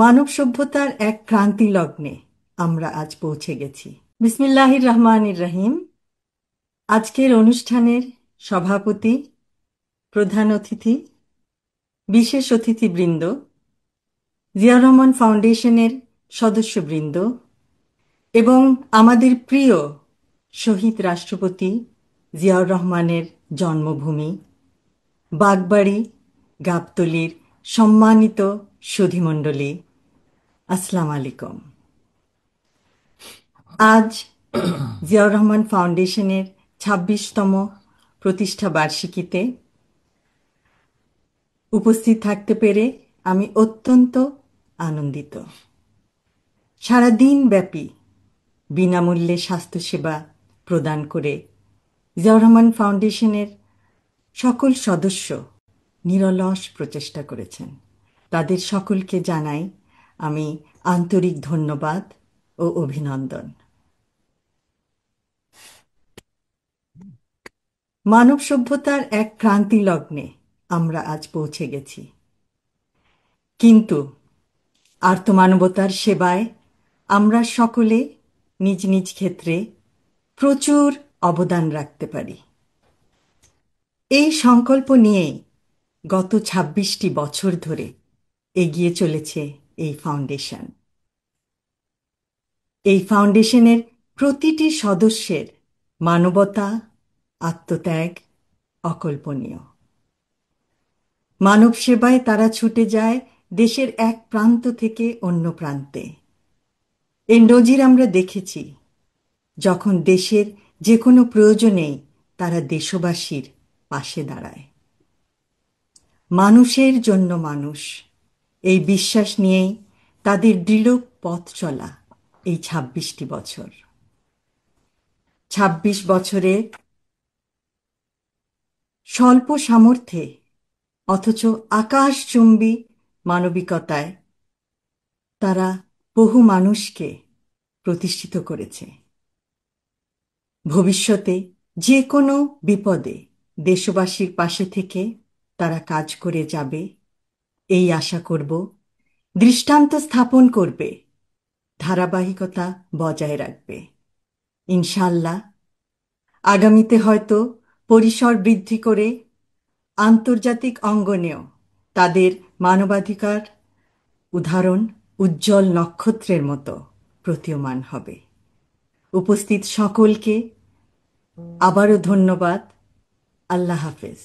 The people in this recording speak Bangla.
মানব সভ্যতার এক ক্রান্তি লগ্নে আমরা আজ পৌঁছে গেছি। বিসমিল্লাহির রহমানির রহিম। আজকের অনুষ্ঠানের সভাপতি, প্রধান অতিথি, বিশেষ অতিথিবৃন্দ, জিয়াউর রহমান ফাউন্ডেশনের সদস্যবৃন্দ এবং আমাদের প্রিয় শহীদ রাষ্ট্রপতি জিয়াউর রহমানের জন্মভূমি বাগবাড়ি গাবতলীর সম্মানিত সুধীমণ্ডলী, আসসালামু আলাইকুম। আজ জিয়াউর রহমান ফাউন্ডেশনের ২৬তম প্রতিষ্ঠা বার্ষিকীতে উপস্থিত থাকতে পেরে আমি অত্যন্ত আনন্দিত। সারাদিন ব্যাপী বিনামূল্যে স্বাস্থ্যসেবা প্রদান করে জিয়াউর রহমান ফাউন্ডেশনের সকল সদস্য নিরলস প্রচেষ্টা করেছেন। তাদের সকলকে জানাই আমি আন্তরিক ধন্যবাদ ও অভিনন্দন। মানব সভ্যতার এক ক্রান্তি লগ্নে আমরা আজ পৌঁছে গেছি, কিন্তু আর্তমানবতার সেবায় আমরা সকলে নিজ নিজ ক্ষেত্রে প্রচুর অবদান রাখতে পারি। এই সংকল্প নিয়েই গত ২৬টি বছর ধরে এগিয়ে চলেছে এই ফাউন্ডেশন। এই ফাউন্ডেশনের প্রতিটি সদস্যের মানবতা, আত্মত্যাগ অকল্পনীয়। মানব সেবায় তারা ছুটে যায় দেশের এক প্রান্ত থেকে অন্য প্রান্তে। এর নজির আমরা দেখেছি, যখন দেশের যে কোনো প্রয়োজনেই তারা দেশবাসীর পাশে দাঁড়ায়। মানুষের জন্য মানুষ, এই বিশ্বাস নিয়েই তাদের দৃঢ় পথ চলা এই ২৬টি বছর। ২৬ বছরে স্বল্প সামর্থ্যে অথচ আকাশচুম্বী মানবিকতায় তারা বহু মানুষকে প্রতিষ্ঠিত করেছে। ভবিষ্যতে যে কোনো বিপদে দেশবাসীর পাশে থেকে তারা কাজ করে যাবে, এই আশা করব। দৃষ্টান্ত স্থাপন করবে, ধারাবাহিকতা বজায় রাখবে। ইনশাআল্লাহ আগামীতে হয়তো পরিসর বৃদ্ধি করে আন্তর্জাতিক অঙ্গনেও তাদের মানবাধিকার উদাহরণ উজ্জ্বল নক্ষত্রের মতো প্রতীয়মান হবে। উপস্থিত সকলকে আবারও ধন্যবাদ। আল্লাহ হাফেজ।